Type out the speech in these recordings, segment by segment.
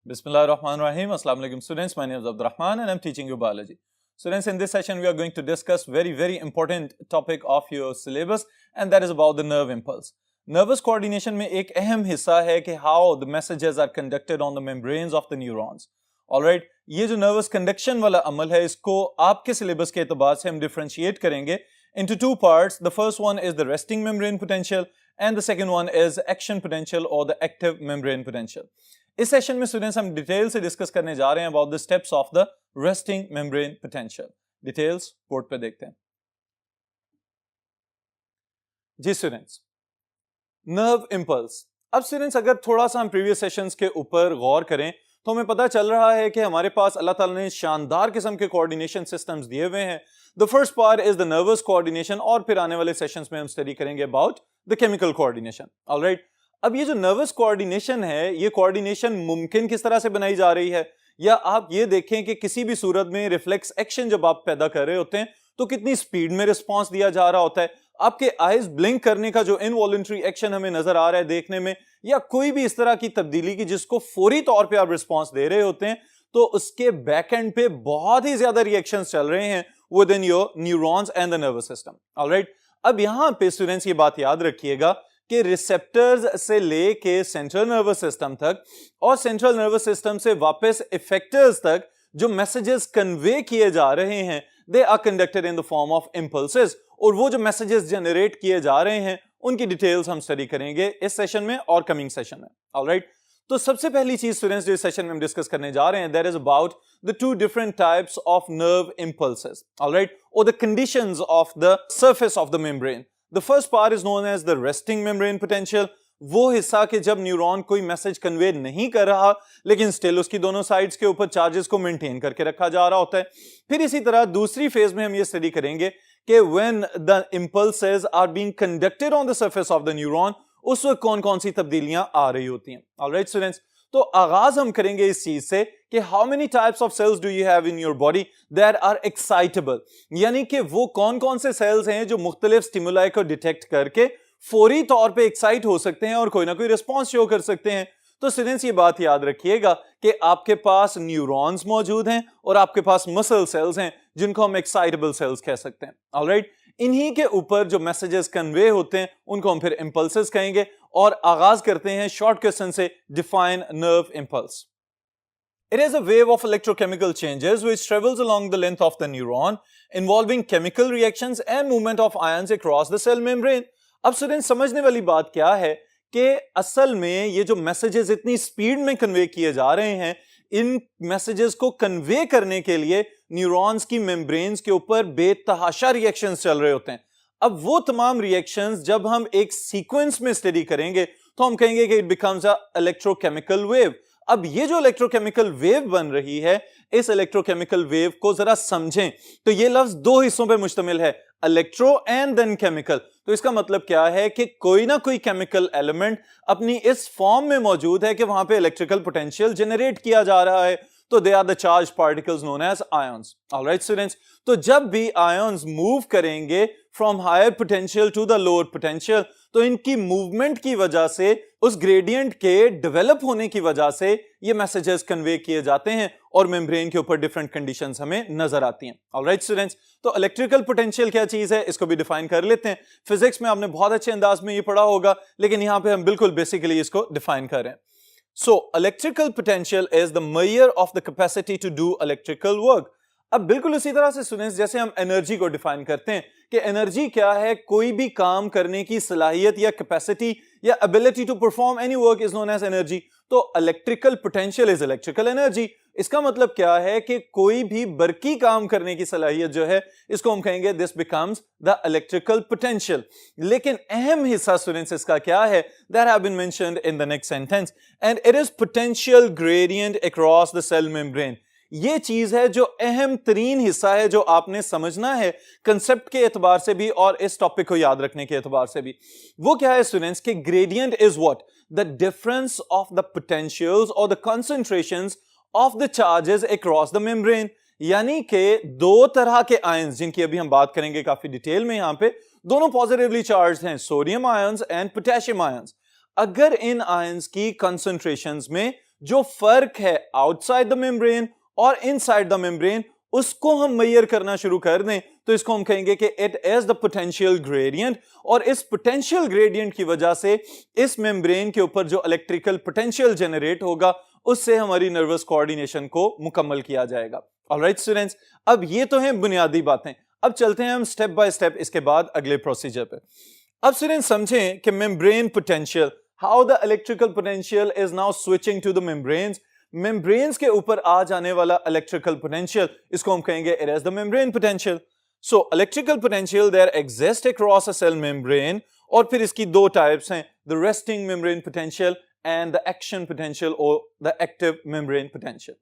Bismillahirrahmanirrahim. Assalamu alaikum students. My name is Abdul Rahman and I'm teaching you biology. Students, in this session we are going to discuss very important topic of your syllabus and that is about the nerve impulse. Nervous coordination में एक अहम हिस्सा है कि how the messages are conducted on the membranes of the neurons. Alright, ये जो nervous conduction वाला अमल है इसको आपके syllabus के एतबार से हम differentiate करेंगे into two parts. The first one is the resting membrane potential and the second one is action potential or the active membrane potential. इस सेशन में स्टूडेंट्स हम डिटेल से डिस्कस करने जा रहे हैं about the steps of the resting membrane potential. Details board पे देखते हैं. जी स्टूडेंट्स, नर्व इंपल्स. अब स्टूडेंट्स अगर थोड़ा सा हम प्रीवियस सेशंस के ऊपर गौर करें तो हमें पता चल रहा है कि हमारे पास अल्लाह ताला ने शानदार किस्म के कोऑर्डिनेशन सिस्टम्स दिए हुए हैं. The first part is the nervous coordination और फिर आने वाले सेशंस में हम स्टडी करेंगे about the chemical coordination. Alright, अब ये जो नर्वस कोऑर्डिनेशन है ये कोऑर्डिनेशन मुमकिन किस तरह से बनाई जा रही है, या आप ये देखें कि किसी भी सूरत में रिफ्लेक्स एक्शन जब आप पैदा कर रहे होते हैं तो कितनी स्पीड में रिस्पांस दिया जा रहा होता है. आपके आईज ब्लिंक करने का जो इनवॉलंटरी एक्शन हमें नजर आ रहा है देखने में, या कोई भी इस तरह की तब्दीली की जिसको फौरी तौर पे आप रिस्पांस दे रहे होते हैं, तो उसके बैक एंड पे बहुत ही ज्यादा रिएक्शंस चल रहे हैं with in your neurons and the nervous system. Alright, अब यहां पे स्टूडेंट्स ये बात याद रखिएगा कि रिसेप्टर्स से लेके सेंट्रल नर्वस सिस्टम तक और सेंट्रल नर्वस सिस्टम से वापस इफेक्टर्स तक जो मैसेजेस कन्वे किए जा रहे हैं they are conducted in the form of impulses, और वो जो मैसेजेस जनरेट किए जा रहे हैं उनकी डिटेल्स हम स्टडी करेंगे इस सेशन में और कमिंग सेशन में. ऑलराइट, तो सबसे पहली चीज स्टूडेंट्स जो इस सेशन में हम डिस्कस करने जा रहे हैं that is about the two different types of nerve impulses. Alright, और the conditions of the surface of the membrane. The first part is known as the resting membrane potential. वो हिस्सा कि जब न्यूरॉन कोई मैसेज कन्वे नहीं कर रहा लेकिन स्टिल उसकी दोनों साइड्स के ऊपर चार्जेस को मेंटेन करके रखा जा रहा होता है. फिर इसी तरह दूसरी फेज में हम ये स्टडी करेंगे कि when the impulses are being conducted on the surface of the neuron उस वक्त कौन कौन सी तब्दीलियां आ रही होती हैं. ऑलराइट स्टूडेंट्स, तो आगाज हम करेंगे इस चीज से कि how many types of cells do you have in your body that are excitable, यानी कि वो कौन कौन से सेल्स हैं जो मुख्तलिफ स्टिमुलाई को डिटेक्ट करके फौरी तौर पे एक्साइट हो सकते हैं और कोई ना कोई रिस्पॉन्स शो कर सकते हैं. तो स्टूडेंट्स ये बात याद रखिएगा कि आपके पास न्यूरॉन्स मौजूद हैं और आपके पास मसल सेल्स हैं जिनको हम एक्साइटेबल सेल्स कह सकते हैं. ऑलराइट, इन्हीं के ऊपर जो मैसेजेस कन्वे होते हैं उनको हम फिर इंपल्सेस कहेंगे और आगाज करते हैं शॉर्ट क्वेश्चन से. Define nerve impulse. It is a wave of electrochemical changes which travels along the length of the neuron, involving chemical reactions and movement of ions across the cell membrane. अब student समझने वाली बात क्या है कि असल में ये जो मैसेजेस इतनी स्पीड में कन्वे किए जा रहे हैं, इन मैसेजेस को कन्वे करने के लिए न्यूरॉन्स की मेम्ब्रेन्स के ऊपर बेतहाशा रिएक्शंस चल रहे होते हैं. अब वो तमाम रिएक्शंस जब हम एक सीक्वेंस में स्टडी करेंगे तो हम कहेंगे कि it becomes a electrochemical wave. अब ये जो इलेक्ट्रोकेमिकल वेव बन रही है, इस इलेक्ट्रोकेमिकल वेव को जरा समझें तो ये लफ्ज दो हिस्सों पे मुश्तमिल है, इलेक्ट्रो एंड देन केमिकल. तो इसका मतलब क्या है कि कोई ना कोई केमिकल एलिमेंट अपनी इस फॉर्म में मौजूद है कि वहां पे इलेक्ट्रिकल पोटेंशियल जनरेट किया जा रहा है. तो they are the charge particles known as ions. Alright students, तो जब भी आयंस मूव करेंगे from higher potential to the lower potential तो इनकी मूवमेंट की वजह से, उस ग्रेडियंट के डेवलप होने की वजह से ये मैसेजेस कन्वे किए जाते हैं और मेम्ब्रेन के ऊपर डिफरेंट कंडीशंस हमें नजर आती हैं. ऑलराइट स्टूडेंट्स, तो इलेक्ट्रिकल पोटेंशियल क्या चीज है इसको भी डिफाइन कर लेते हैं. फिजिक्स में आपने बहुत अच्छे अंदाज में ये पढ़ा होगा लेकिन यहां पे हम बिल्कुल बेसिकली इसको डिफाइन कर रहे हैं. So, electrical potential is the measure of the capacity to do electrical work. अब बिल्कुल उसी तरह से स्टूडेंट्स जैसे हम एनर्जी को डिफाइन करते हैं कि एनर्जी क्या है, कोई भी काम करने की सलाहियत या कैपेसिटी या ability to perform any work is known as energy. तो electrical potential is electrical energy. इसका मतलब क्या है कि कोई भी बरकी काम करने की सलाहियत जो है इसको हम कहेंगे this becomes the electrical potential. लेकिन अहम हिस्सा स्टूडेंट्स इसका क्या है, that have been mentioned in the next sentence and it is potential gradient across the cell membrane. ये चीज है जो अहम तरीन हिस्सा है जो आपने समझना है कंसेप्ट के एतबार से भी और इस टॉपिक को याद रखने के एतबार से भी. वो क्या है स्टूडेंट्स कि gradient is what, the difference of the potentials और the concentrations of the charges across the membrane. यानी कि दो तरह के आयंस जिनकी अभी हम बात करेंगे काफी डिटेल में, यहां पे दोनों पॉजिटिवली चार्ज हैं, sodium ions and potassium ions. अगर इन आयंस की कंसंट्रेशंस में जो फर्क है आउटसाइड द मेम्ब्रेन और इनसाइड द मेम्ब्रेन उसको हम मेजर करना शुरू कर दें तो इसको हम कहेंगे कि it is the potential gradient, और इस पोटेंशियल ग्रेडियंट की वजह से इस मेम्ब्रेन के ऊपर जो इलेक्ट्रिकल पोटेंशियल जनरेट होगा उससे हमारी नर्वस कोऑर्डिनेशन को मुकम्मल किया जाएगा। ऑलराइट स्टूडेंट्स, अब ये तो हैं बुनियादी बातें, अब चलते हैं हम स्टेप बाय स्टेप इसके बाद अगले प्रोसीजर पे। अब स्टूडेंट्स समझें कि membrane potential, how the electrical potential is now switching to the membranes. Membranes के ऊपर आ जाने वाला इलेक्ट्रिकल पोटेंशियल, इसको हम कहेंगे it is the membrane potential. So electrical potential there exist across a cell membrane, और फिर इसकी दो टाइप्स हैं, the resting membrane potential and the action potential और द एक्टिव मेम्ब्रेन पोटेंशियल।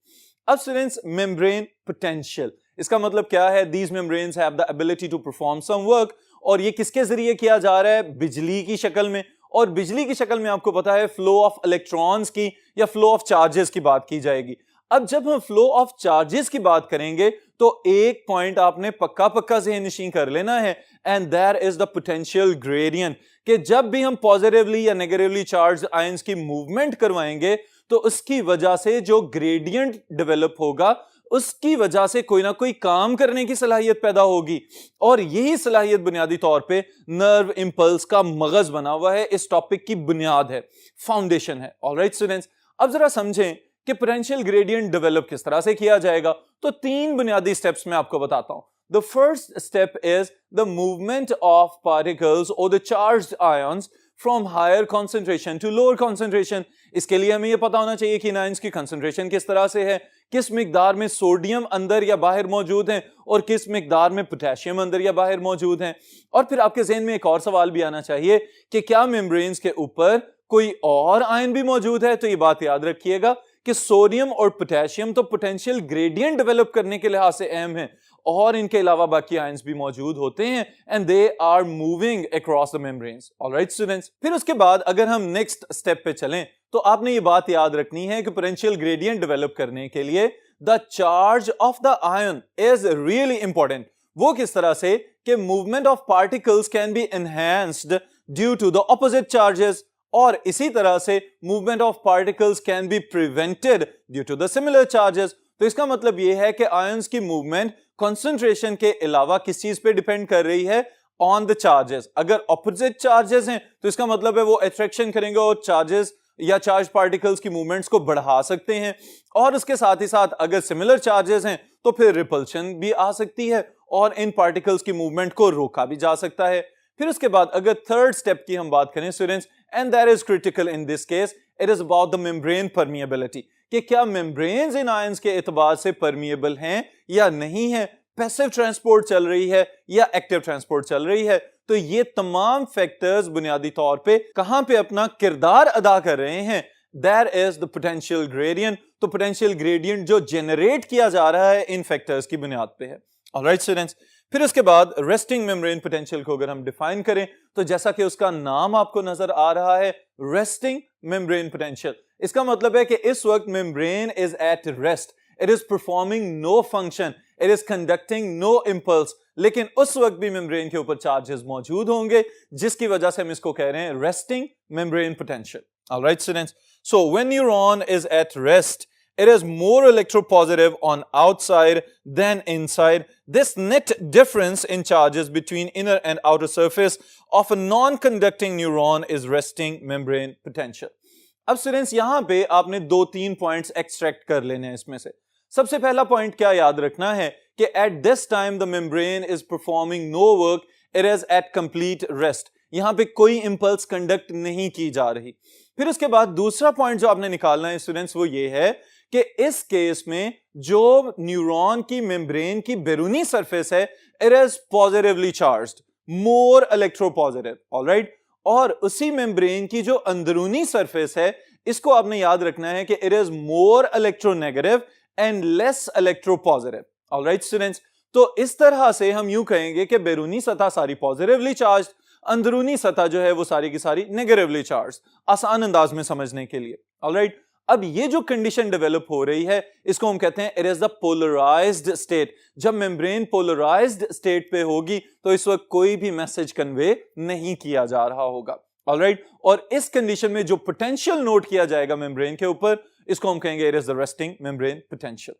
अब स्टूडेंट्स मेम्ब्रेन पोटेंशियल इसका मतलब क्या है? These membranes have the ability to perform some work, और ये किसके जरिए किया जा रहा है? बिजली की शक्ल में, और बिजली की शक्ल में आपको पता है फ्लो ऑफ इलेक्ट्रॉन्स की या फ्लो ऑफ चार्जेस की बात की जाएगी। अब जब हम फ्लो ऑफ चार्जेस की बात करेंगे तो एक पॉइंट आपने पक्का पक्का ज़हन-नशीं कर लेना है, and there is the potential gradient, कि जब भी हम पॉजिटिवली या नेगेटिवली चार्ज आयंस की मूवमेंट करवाएंगे तो उसकी वजह से जो ग्रेडियंट डेवलप होगा उसकी वजह से कोई ना कोई काम करने की सलाहियत पैदा होगी, और यही सलाहियत बुनियादी तौर पे नर्व इंपल्स का मगज बना हुआ है, इस टॉपिक की बुनियाद है, फाउंडेशन है। ऑलराइट स्टूडेंट्स, अब जरा समझें कि पोटेंशियल ग्रेडियंट डेवलप किस तरह से किया जाएगा। तो तीन बुनियादी स्टेप्स मैं आपको बताता हूं। The first step is the movement of particles or the charged ions from higher concentration to lower concentration। इसके लिए हमें यह पता होना चाहिए कि इन आयंस की कंसंट्रेशन किस तरह से है, किस मिकदार में सोडियम अंदर या बाहर मौजूद है और किस मिकदार में पोटेशियम अंदर या बाहर मौजूद है। और फिर आपके ज़हन में एक और सवाल भी आना चाहिए कि क्या मेम्ब्रेन्स के ऊपर कोई और आयन भी मौजूद है? तो ये बात याद रखिएगा कि सोडियम और पोटेशियम तो पोटेंशियल ग्रेडियंट डेवलप करने के लिहाज से अहम है, और इनके अलावा बाकी आयंस भी मौजूद होते हैं, and they are moving across the membranes. Alright students, फिर उसके बाद अगर हम नेक्स्ट स्टेप पे चलें तो आपने ये बात याद रखनी है कि पोटेंशियल ग्रेडियंट डेवलप करने के लिए the charge of the ion is really important. वो किस तरह से कि movement of particles can be enhanced due to the opposite charges, और इसी तरह से movement of particles can be prevented due to the similar charges. तो इसका मतलब यह है कि आयंस की मूवमेंट कंसंट्रेशन के अलावा किस चीज पे डिपेंड कर रही है? On the charges. अगर ऑपोजिट चार्जेस हैं तो इसका मतलब है वो अट्रैक्शन करेंगे और चार्जेस या चार्ज पार्टिकल्स की मूवमेंट्स को बढ़ा सकते हैं, और उसके साथ ही साथ अगर सिमिलर चार्जेस हैं तो फिर रिपल्शन भी आ सकती है और इन पार्टिकल्स की मूवमेंट को रोका भी जा सकता है। फिर उसके बाद अगर थर्ड स्टेप की हम बात करें students, and that is critical in this case, it is about the membrane permeability, कि क्या मेम्ब्रेन्स इन आयंस के एतबार से परमिएबल हैं या नहीं है, पैसिव ट्रांसपोर्ट चल रही है या एक्टिव ट्रांसपोर्ट चल रही है। तो ये तमाम फैक्टर्स बुनियादी तौर पे कहां पे अपना किरदार अदा कर रहे हैं? There is the potential gradient. तो पोटेंशियल ग्रेडियंट जो जनरेट किया जा रहा है इन फैक्टर्स की बुनियाद पे है। ऑलराइट स्टूडेंट्स, फिर उसके बाद रेस्टिंग मेम्ब्रेन पोटेंशियल को अगर हम डिफाइन करें तो जैसा कि उसका नाम आपको नजर आ रहा है, रेस्टिंग मेम्ब्रेन पोटेंशियल, इसका मतलब है कि इस वक्त membrane is at rest, it is performing no function, it is conducting no impulse, लेकिन उस वक्त भी मेम्ब्रेन के ऊपर चार्जेस मौजूद होंगे, जिसकी वजह से हम इसको कह रहे हैं resting membrane potential. Alright students, so when neuron is at rest, it is more electropositive on outside than inside. This net difference in charges between inner and outer surface of a non-conducting neuron is resting membrane potential. अब students यहां पे आपने दो तीन points extract कर लेने हैं इसमें से। सबसे पहला पॉइंट क्या याद रखना है कि at this time the membrane is performing no work, it is at complete rest, यहां पे कोई इंपल्स कंडक्ट नहीं की जा रही। फिर उसके बाद दूसरा पॉइंट जो आपने निकालना है स्टूडेंट्स वो ये है कि इस केस में जो न्यूरॉन की मेम्ब्रेन की बैरूनी सरफेस है, it is positively charged, more electropositive. Alright, और उसी मेम्ब्रेन की जो अंदरूनी सरफेस है इसको आपने याद रखना है कि it is more electronegative and less electropositive. Alright students, तो इस तरह से हम यूं कहेंगे कि बैरूनी सतह सारी पॉजिटिवली चार्ज, अंदरूनी सतह जो है वो सारी की सारी नेगेटिवली चार्ज, आसान अंदाज में समझने के लिए। ऑलराइट, अब ये जो कंडीशन डेवलप हो रही है इसको हम कहते हैं it is the polarised state. जब मेम्ब्रेन पोलराइज्ड स्टेट पे होगी तो इस वक्त कोई भी मैसेज कन्वे नहीं किया जा रहा होगा। ऑलराइट, और इस कंडीशन में जो पोटेंशियल नोट किया जाएगा मेम्ब्रेन के ऊपर, इसको हम कहेंगे it is the resting membrane potential.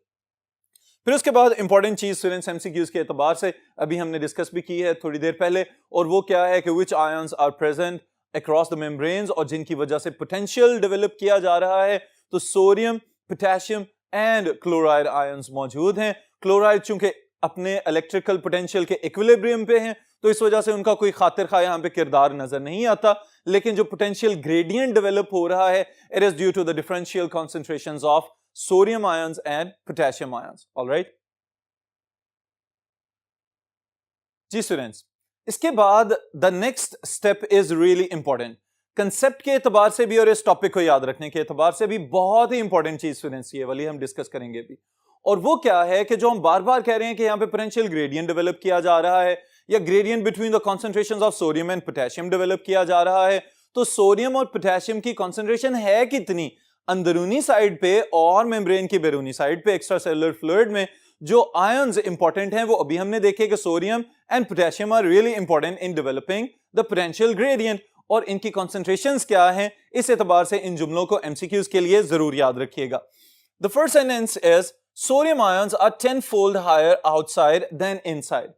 फिर उसके बाद इंपॉर्टेंट चीज स्टूडेंट्स एमसीक्यूज के एतबार से अभी हमने डिस्कस भी की है थोड़ी देर पहले, और वो क्या है कि which ions are present across the membranes और जिनकी वजह से पोटेंशियल डेवलप किया जा रहा है। तो sodium, potassium and chloride ions मौजूद हैं। क्लोराइड चूंकि अपने इलेक्ट्रिकल पोटेंशियल के इक्विलिब्रियम पे हैं तो इस वजह से उनका कोई खातिर खा यहां पे किरदार नजर नहीं आता, लेकिन जो पोटेंशियल ग्रेडियंट डेवलप हो रहा है it is due to the differential concentrations of sodium ions and potassium ions. All right? जी स्टूडेंट्स, इसके बाद the next step is really important concept के एतबार से भी और इस टॉपिक को याद रखने के एतबार से भी बहुत ही इंपॉर्टेंट चीज स्टूडेंट्स ये वाली हम डिस्कस करेंगे भी। और वो क्या है कि जो हम बार बार कह रहे हैं कि यहां पे पोटेंशियल ग्रेडियंट डेवलप किया जा रहा है या gradient between the concentrations of sodium and potassium develop किया जा रहा है। तो सोडियम और पोटेशियम की कॉन्सेंट्रेशन है कितनी अंदरूनी साइड पे और मेम्ब्रेन की बैरूनी साइड पे एक्स्ट्रा सेलुलर फ्लूइड में जो आयंस इंपॉर्टेंट हैं वो अभी हमने देखे कि sodium and potassium are really important in developing the potential gradient, और इनकी कॉन्सेंट्रेशंस क्या हैं इस एतबार से इन जुमलों को एमसीक्यूज के लिए जरूर याद रखिएगा। The first sentence is sodium ions are 10-fold higher outside than inside.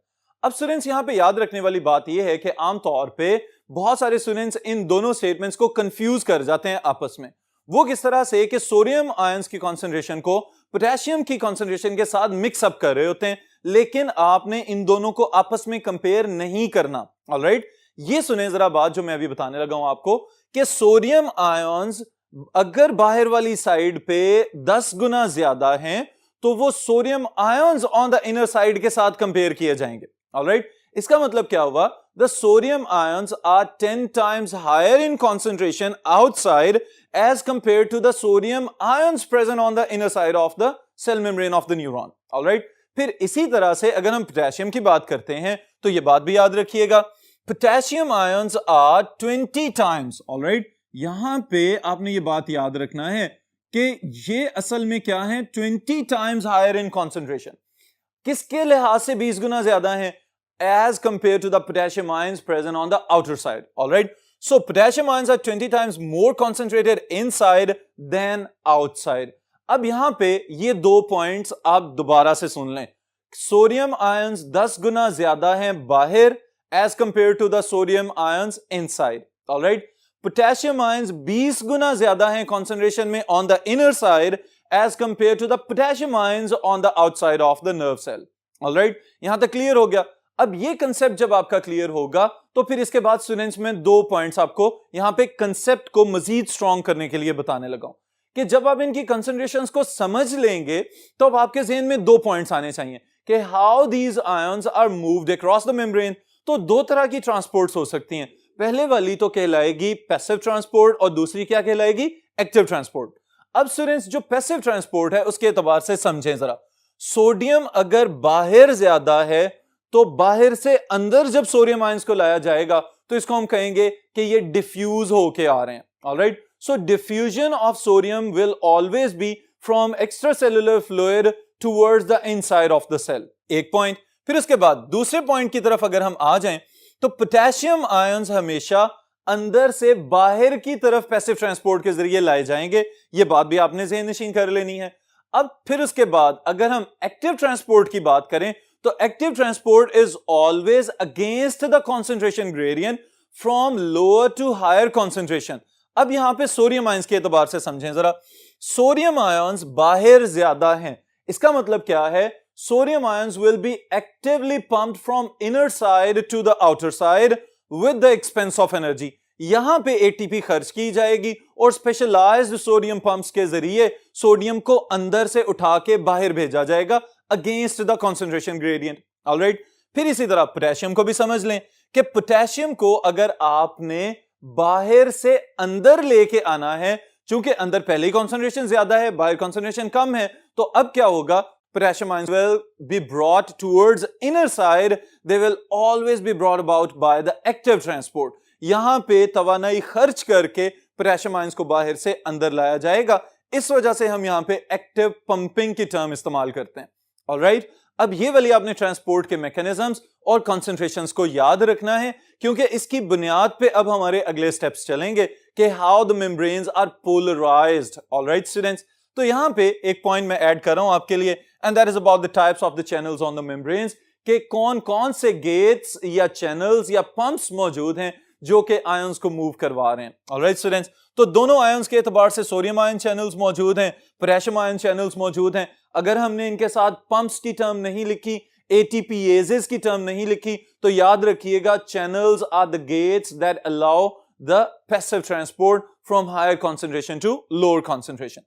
अब स्टूडेंट्स यहां पे याद रखने वाली बात यह है कि आमतौर पे बहुत सारे स्टूडेंट्स इन दोनों स्टेटमेंट्स को कंफ्यूज कर जाते हैं आपस में। वो किस तरह से कि सोडियम आयंस की कॉन्सेंट्रेशन को पोटेशियम की कॉन्सेंट्रेशन के साथ मिक्स अप कर रहे होते हैं, लेकिन आपने इन दोनों को आपस में कंपेयर नहीं करना। ऑलराइट, ये सुने जरा बात जो मैं अभी बताने लगा हूं आपको कि सोडियम आयंस अगर बाहर वाली साइड पे 10 गुना ज्यादा हैं तो वो sodium ions on the inner side के साथ कंपेयर किए जाएंगे। ऑलराइट, इसका मतलब क्या हुआ? The sodium ions are 10 times higher in concentration outside as compared to the sodium ions present on the inner side of the cell membrane of the neuron. All right? फिर इसी तरह से अगर हम पोटेशियम की बात करते हैं तो ये बात भी याद रखिएगा, potassium ions are 20 times. all right? यहां पे आपने ये बात याद रखना है कि ये असल में क्या है, 20 times higher in concentration. किसके लिहाज से 20 गुना ज्यादा है? As compared to the potassium ions present on the outer side. All right. So potassium ions are 20 times more concentrated inside than outside. अब यहां पे ये दो पॉइंट्स आप दोबारा से सुन लें। सोडियम आयंस 10 गुना ज्यादा हैं बाहर as compared to the sodium ions inside. All right. Potassium ions 20 गुना ज्यादा हैं concentration में on the inner side as compared to the potassium ions on the outside of the nerve cell. All right. यहां तक clear हो गया। अब ये कंसेप्ट जब आपका क्लियर होगा तो फिर इसके बाद स्टूडेंट्स में दो पॉइंट्स आपको यहां पे कंसेप्ट को मजीद स्ट्रॉन्ग करने के लिए बताने लगा हूं कि जब आप इनकी कंसंट्रेशंस को समझ लेंगे तो अब आपके ज़हन में दो पॉइंट्स आने चाहिए कि how these ions are moved across the membrane. तो दो तरह की ट्रांसपोर्ट्स हो सकती हैं, पहले वाली तो कहलाएगी पैसिव ट्रांसपोर्ट और दूसरी क्या कहलाएगी, एक्टिव ट्रांसपोर्ट। अब स्टूडेंट्स जो पैसिव ट्रांसपोर्ट है उसके एतबार से समझें जरा। सोडियम अगर बाहर ज्यादा है तो बाहर से अंदर जब सोडियम आयंस को लाया जाएगा तो इसको हम कहेंगे कि ये डिफ्यूज होके आ रहे हैं। Alright, so diffusion of sodium will always be from extracellular fluid towards the inside of the cell. एक पॉइंट। फिर उसके बाद दूसरे पॉइंट की तरफ अगर हम आ जाएं तो पोटेशियम आयंस हमेशा अंदर से बाहर की तरफ पैसिव ट्रांसपोर्ट के जरिए लाए जाएंगे। ये बात भी आपने ज़हन नशीन कर लेनी है। अब फिर उसके बाद अगर हम एक्टिव ट्रांसपोर्ट की बात करें तो active transport is always against the concentration gradient from lower to higher concentration. अब यहां पे सोडियम आयंस के एतबार से समझें जरा। सोडियम आयंस बाहर ज्यादा हैं, इसका मतलब क्या है, sodium ions will be actively pumped from inner side to the outer side with the expense of energy. यहां पे एटीपी खर्च की जाएगी और स्पेशलाइज्ड सोडियम पंप्स के जरिए सोडियम को अंदर से उठा के बाहर भेजा जाएगा against the concentration gradient. Alright, फिर इसी तरह पोटेशियम को भी समझ लें कि पोटेशियम को अगर आपने बाहर से अंदर लेके आना है, चूंकि अंदर पहले ही कॉन्सेंट्रेशन ज्यादा है बाहर कॉन्सेंट्रेशन कम है, तो अब क्या होगा, potassium ions will be brought towards inner side, they will always be brought about by the active transport. यहां पे तवानाई खर्च करके पोटेशियम आयंस को बाहर से अंदर लाया जाएगा। इस वजह से हम यहां पे एक्टिव पंपिंग की टर्म इस्तेमाल करते हैं। ऑलराइट, अब ये वाली आपने ट्रांसपोर्ट के मैकेनिज्म्स और कॉन्सेंट्रेशंस को याद रखना है, क्योंकि इसकी बुनियाद पे अब हमारे अगले स्टेप्स चलेंगे कि how the membranes are polarised. Alright students, तो यहां पे एक पॉइंट मैं ऐड कर रहा हूं आपके लिए, and that is about the types of the channels on the membranes, कि कौन कौन से गेट्स या चैनल्स या पंप्स मौजूद हैं जो कि आयंस को मूव करवा रहे हैं। ऑलराइट स्टूडेंट्स, तो दोनों आयंस के एतबार से सोडियम आयन चैनल्स मौजूद हैं, पोटेशियम आयन चैनल्स मौजूद हैं। अगर हमने इनके साथ पंप्स की टर्म नहीं लिखी, एटीपीएजेस की टर्म नहीं लिखी, तो याद रखिएगा channels are the gates that allow the passive transport from higher concentration to lower concentration.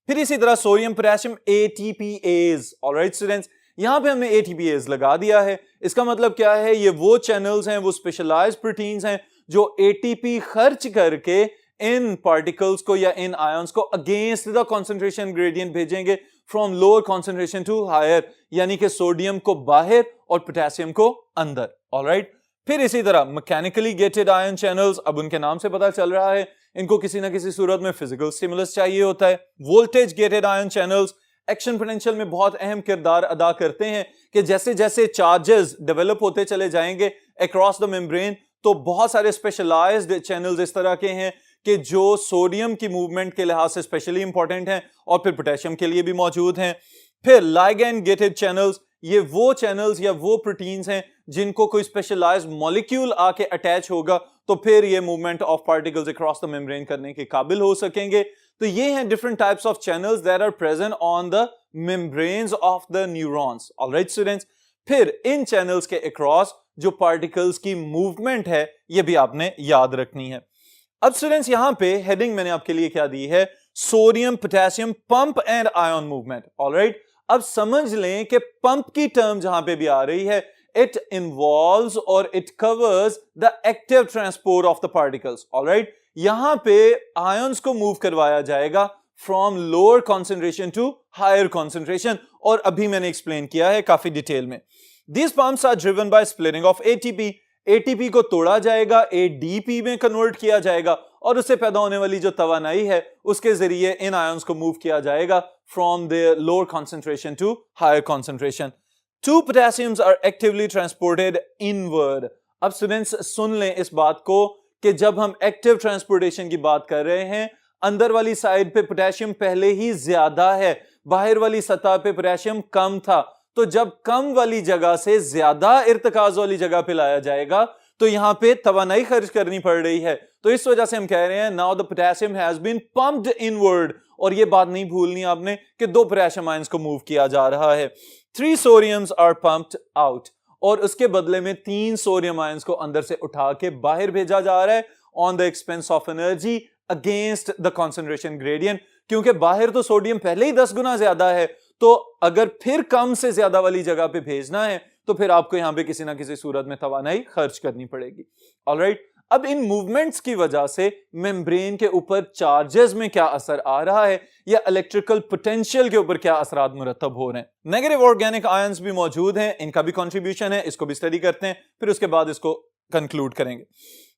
फिर इसी तरह sodium potassium ATPase. Alright students, यहां पे हमने एटीपीएज लगा दिया है। इसका मतलब क्या है, ये वो चैनल्स हैं, वो स्पेशलाइज्ड प्रोटीन्स हैं जो एटीपी खर्च करके इन पार्टिकल्स को या इन आयंस को अगेंस्ट द कंसंट्रेशन ग्रेडियंट भेजेंगे from lower concentration to higher, यानी कि सोडियम को बाहर और पोटेशियम को अंदर। ऑलराइट, फिर इसी तरह मैकेनिकली गेटेड आयन चैनल्स, अब उनके नाम से पता चल रहा है इनको किसी ना किसी सूरत में फिजिकल स्टिमुलस चाहिए होता है। Voltage gated ion channels action potential में बहुत अहम किरदार अदा करते हैं कि जैसे जैसे चार्जेस डेवलप होते चले जाएंगे अक्रॉस द मेम्ब्रेन, तो बहुत सारे स्पेशलाइज्ड चैनल्स इस तरह के हैं कि जो सोडियम की मूवमेंट के लिहाज से स्पेशली इंपॉर्टेंट हैं और फिर पोटेशियम के लिए भी मौजूद हैं। फिर लाइगैंड गेटेड चैनल्स, ये वो चैनल्स या वो प्रोटीन्स हैं जिनको कोई स्पेशलाइज्ड मॉलिक्यूल आके अटैच होगा तो फिर ये movement of particles across the membrane करने के काबिल हो सकेंगे। तो ये हैं different types of channels that are present on the membranes of the neurons. Alright students, फिर इन चैनल्स के अक्रॉस जो पार्टिकल्स की मूवमेंट है ये भी आपने याद रखनी है। अब स्टूडेंट्स, यहां पे हेडिंग मैंने आपके लिए क्या दी है, sodium potassium pump and ion movement. Alright, अब समझ लें कि पंप की टर्म जहां पे भी आ रही है, इट इन्वॉल्व्स और it covers the active transport of the particles. Alright, यहां पे आयंस को मूव करवाया जाएगा from lower concentration to higher concentration, और अभी मैंने एक्सप्लेन किया है काफी डिटेल में। These pumps are driven by splitting of ATP. ATP को तोड़ा जाएगा, ADP में कन्वर्ट किया जाएगा और उससे पैदा होने वाली जो तवानाई है उसके जरिए इन आयंस को मूव किया जाएगा from the lower concentration to higher concentration. 2 potassiums are actively transported inward. अब स्टूडेंट्स सुन लें इस बात को कि जब हम एक्टिव ट्रांसपोर्टेशन की बात कर रहे हैं, अंदर वाली साइड पे पोटेशियम पहले ही ज्यादा है, बाहर वाली सतह पे पोटेशियम कम था। तो जब कम वाली जगह से ज्यादा इर्तिकाज वाली जगह पे लाया जाएगा तो यहां पे तवानाई खर्च करनी पड़ रही है। तो इस वजह से हम कह रहे हैं now the potassium has been pumped inward. और ये बात नहीं भूलनी आपने कि 2 पोटेशियम आयंस को मूव किया जा रहा है। 3 सोडियम्स आर पंप्ड आउट, और उसके बदले में 3 सोडियम आयंस को अंदर से उठा के बाहर भेजा जा रहा है on the expense of energy against the concentration gradient, क्योंकि बाहर तो सोडियम पहले ही 10 गुना ज्यादा है। तो अगर फिर कम से ज्यादा वाली जगह पे भेजना है तो फिर आपको यहां पे किसी ना किसी सूरत में तवानाई खर्च करनी पड़ेगी। ऑलराइट, अब इन मूवमेंट्स की वजह से मेम्ब्रेन के ऊपर चार्जेस में क्या असर आ रहा है या इलेक्ट्रिकल पोटेंशियल के ऊपर क्या असरात मुरतब हो रहे हैं। नेगेटिव ऑर्गेनिक आयंस भी मौजूद हैं, इनका भी कंट्रीब्यूशन है, इसको भी स्टडी करते हैं, फिर उसके बाद इसको कंक्लूड करेंगे।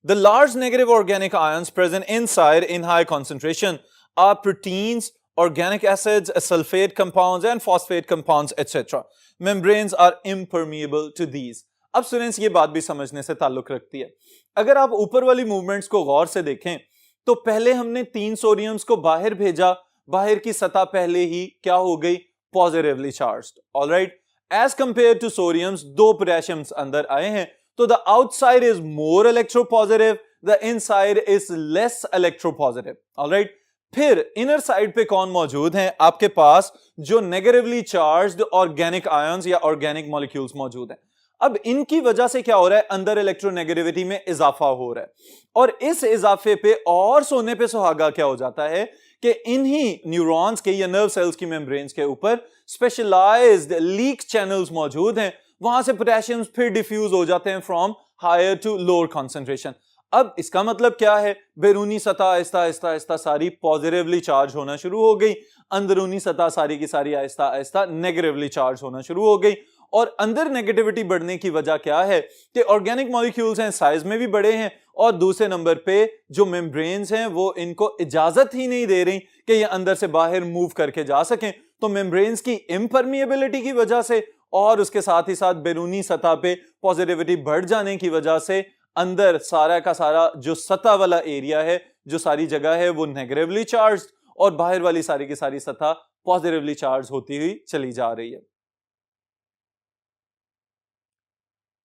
The large negative organic ions present inside in high concentration are proteins, organic acids, sulfate compounds and phosphate compounds etc. Membranes are impermeable to these. अब स्टूडेंट्स ये बात भी समझने से ताल्लुक रखती है। अगर आप ऊपर वाली मूवमेंट्स को गौर से देखें तो पहले हमने 3 सोडियम्स को बाहर भेजा, बाहर की सतह पहले ही क्या हो गई, positively charged. Alright, as compare to sodiums 2 potassiums अंदर आए हैं, तो the outside is more electropositive, the inside is less electropositive. Alright, फिर इनर साइड पे कौन मौजूद हैं, आपके पास जो नेगेटिवली चार्ज्ड ऑर्गेनिक आयंस या ऑर्गेनिक मॉलिक्यूल्स मौजूद हैं। अब इनकी वजह से क्या हो रहा है, अंदर इलेक्ट्रोनेगेटिविटी में इजाफा हो रहा है, और इस इजाफे पे और सोने पे सुहागा क्या हो जाता है कि इन्हीं न्यूरॉन्स के या नर्व सेल्स की मेम्ब्रेन्स के ऊपर स्पेशलाइज्ड लीक चैनल्स मौजूद हैं, वहां से पोटेशियम्स फिर डिफ्यूज हो जाते हैं from higher to lower concentration. अब इसका मतलब क्या है, बैरूनी सतह आहिस्ता आहिस्ता आहिस्ता सारी पॉजिटिवली चार्ज होना शुरू हो गई, अंदरूनी सतह सारी की सारी आहिस्ता आहिस्ता नेगेटिवली चार्ज होना शुरू हो गई। और अंदर नेगेटिविटी बढ़ने की वजह क्या है कि ऑर्गेनिक मॉलिक्यूल्स हैं, साइज में भी बड़े हैं, और दूसरे नंबर पे जो मेम्ब्रेन्स हैं वो इनको इजाजत ही नहीं दे रही कि ये अंदर से बाहर मूव करके जा सकें। तो मेम्ब्रेन्स की इम्परमिएबिलिटी की वजह से और उसके साथ ही साथ बैरूनी सतह पे पॉजिटिविटी बढ़ जाने की वजह से अंदर सारा का सारा जो सतह वाला एरिया है, जो सारी जगह है, वो नेगेटिवली चार्ज, और बाहर वाली सारी की सारी सतह पॉजिटिवली चार्ज होती हुई चली जा रही है।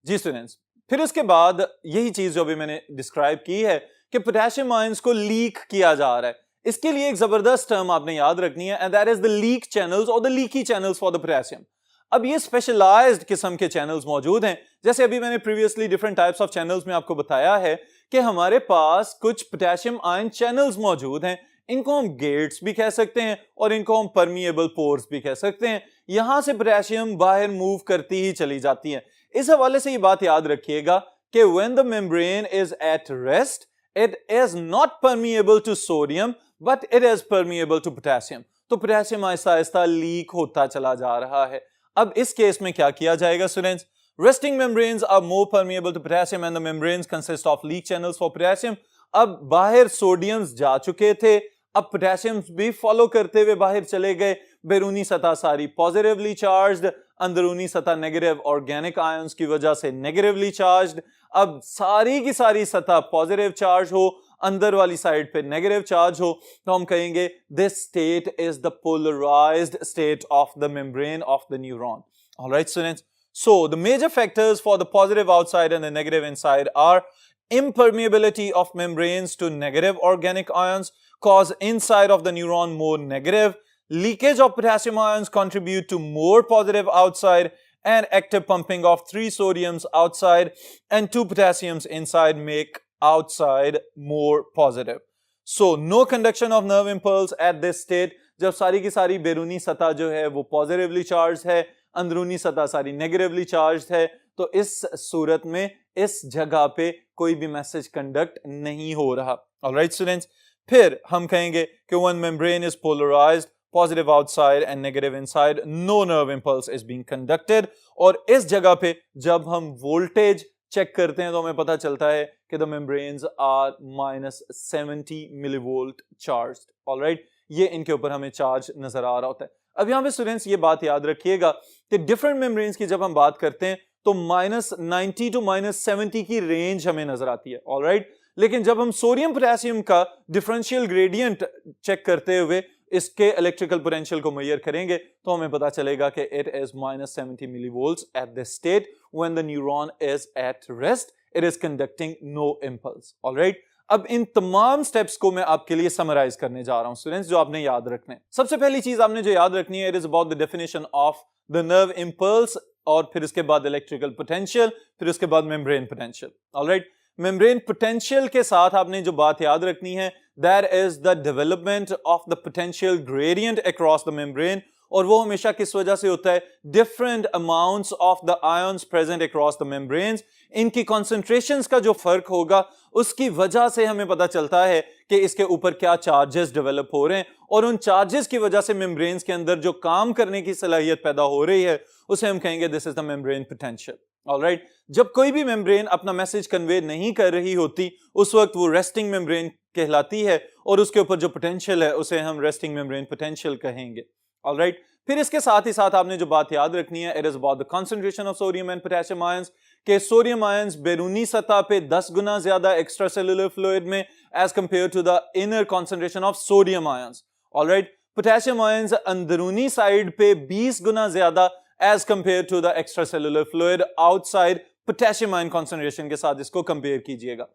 जी स्टूडेंट्स, फिर उसके बाद यही चीज जो अभी मैंने डिस्क्राइब की है कि पोटेशियम आयंस को लीक किया जा रहा है, इसके लिए एक जबरदस्त टर्म आपने याद रखनी है and that is the leak channels और the leaky channels for the potassium. अब ये स्पेशलाइज्ड किस्म के चैनल्स मौजूद हैं, जैसे अभी मैंने previously different types of channels में आपको बताया है कि हमारे पास कुछ पोटेशियम आयन चैनल्स मौजूद हैं, इनको हम गेट्स भी कह सकते हैं और इनको हम परमिएबल पोर्स भी कह सकते हैं। यहां से पोटेशियम बाहर मूव करती ही चली जाती है। इस हवाले से ये बात याद रखिएगा कि when the membrane is at rest, it is not permeable to sodium, but it is permeable to potassium. तो पोटेशियम आहिस्ता आहिस्ता लीक होता चला जा रहा है। अब इस केस में क्या किया जाएगा students? Resting membranes are more permeable to potassium and the membranes consist of leak channels for potassium. अब बाहर सोडियम्स जा चुके थे, अब पोटेशियम भी फॉलो करते हुए बाहर चले गए। बैरूनी सतह सारी पॉजिटिवली चार्ज्ड, अंदरूनी सतह नेगेटिव ऑर्गेनिक आयंस की वजह से नेगेटिवली चार्ज्ड। अब सारी की सारी सतह पॉजिटिव चार्ज हो, अंदर वाली साइड पे नेगेटिव चार्ज हो, तो हम कहेंगे this state is the polarised state of the membrane of the neuron. Alright students, so the major factors for the positive outside and the negative inside are impermeability of membranes to negative organic ions cause inside of the neuron more negative, leakage of potassium ions contribute to more positive outside, and active pumping of 3 sodiums outside and 2 potassiums inside make outside more positive. So no conduction of nerve impulse at this state. जब सारी की सारी बैरूनी सतह जो है वो positively charge है, अंदरूनी सतह सारी नेगेटिवली चार्ज है, तो इस सूरत में इस जगह पे कोई भी मैसेज कंडक्ट नहीं हो रहा। ऑलराइट स्टूडेंट्स, फिर हम कहेंगे कि when membrane is polarized, positive outside and negative inside, no nerve impulse is being conducted। और इस जगह पे जब हम वोल्टेज चेक करते हैं तो हमें पता चलता है कि the membranes are -70 millivolt charged। Alright, ये इनके ऊपर हमें चार्ज नजर आ रहा होता है। अब यहां पे स्टूडेंट्स ये बात याद रखिएगा कि डिफरेंट मेम्ब्रेन्स की जब हम बात करते हैं तो -90 टू -70 की रेंज हमें नजर आती है। ऑलराइट, लेकिन जब हम सोडियम पोटेशियम का डिफरेंशियल ग्रेडियंट चेक करते हुए इसके इलेक्ट्रिकल पोटेंशियल को मेजर करेंगे तो हमें पता चलेगा कि it is -70 millivolts at this state when the neuron is at rest, it is conducting no impulse. Alright, अब इन तमाम स्टेप्स को मैं आपके लिए समराइज करने जा रहा हूं स्टूडेंट्स, जो आपने याद रखने। सबसे पहली चीज आपने जो याद रखनी है, it is about the definition of the nerve impulse, और फिर उसके बाद इलेक्ट्रिकल पोटेंशियल, फिर उसके बाद membrane potential. Alright, membrane potential के साथ आपने जो बात याद रखनी है, that is the development of the potential gradient across the membrane, और वो हमेशा किस वजह से होता है? Different amounts of the ions present across the membranes, इनकी कॉन्सेंट्रेशंस का जो फर्क होगा उसकी वजह से हमें पता चलता है कि इसके ऊपर क्या चार्जेस डेवलप हो रहे हैं, और उन चार्जेस की वजह से मेम्ब्रेन्स के अंदर जो काम करने की सलाहियत पैदा हो रही है उसे हम कहेंगे this is the membrane potential. Alright, जब कोई भी मेम्ब्रेन अपना मैसेज कन्वे नहीं कर रही होती उस वक्त वो रेस्टिंग मेम्ब्रेन कहलाती है, और उसके ऊपर जो पोटेंशियल है उसे हम रेस्टिंग मेम्ब्रेन पोटेंशियल कहेंगे। ऑलराइट, फिर इसके साथ ही साथ आपने जो बात याद रखनी है, it is about the concentration of sodium and potassium ions, के सोडियम आयंस बैरूनी सतह पे 10 गुना ज्यादा एक्स्ट्रा सेलुलर फ्लूइड में as compare to the inner concentration of sodium ions. Alright, potassium ions अंदरूनी साइड पे 20 गुना ज्यादा as compare to the extracellular fluid outside potassium ion concentration के साथ इसको कंपेयर कीजिएगा।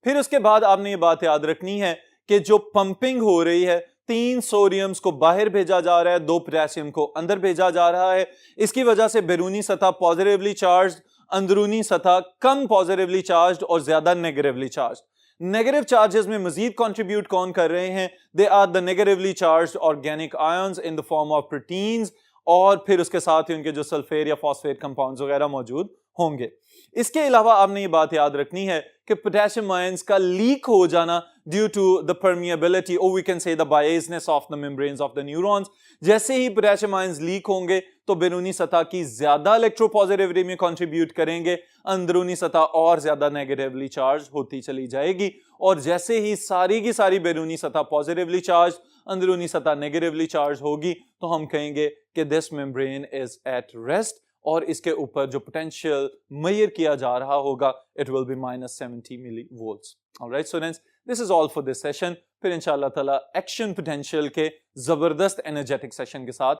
फिर उसके बाद आपने ये बात याद रखनी है कि जो पंपिंग हो रही है, 3 सोडियम्स को बाहर भेजा जा रहा है, 2 पोटेशियम को अंदर भेजा जा रहा है, इसकी वजह से बैरूनी सतह पॉजिटिवली चार्ज्ड, अंदरूनी सतह कम पॉजिटिवली चार्ज्ड और ज्यादा नेगेटिवली चार्ज्ड। नेगेटिव चार्जेस में मजीद कंट्रीब्यूट कौन कर रहे हैं? They are the negatively charged organic ions in the form of proteins, और फिर उसके साथ ही उनके जो सल्फेट या फॉस्फेट कंपाउंड्स वगैरह मौजूद होंगे। इसके अलावा आपने ये बात याद रखनी है कि पोटेशियम आयंस का लीक हो जाना ड्यू टू द परमिएबिलिटी, और we can say the biasness of the membranes of the neurons. जैसे ही पोटेशियम आयंस लीक होंगे तो बैरूनी सतह की ज्यादा इलेक्ट्रोपॉजिटिविटी में कंट्रीब्यूट करेंगे, अंदरूनी सतह और ज्यादा नेगेटिवली चार्ज होती चली जाएगी, और जैसे ही सारी की सारी बैरूनी सतह पॉजिटिवली चार्ज, अंदरूनी सतह नेगेटिवली चार्ज होगी, तो हम कहेंगे कि this membrane is at rest, और इसके ऊपर जो पोटेंशियल मेजर किया जा रहा होगा it will be -70 millivolts। Alright students, this is all for this session. फिर इंशाल्लाह ताला एक्शन पोटेंशियल के जबरदस्त एनर्जेटिक सेशन के साथ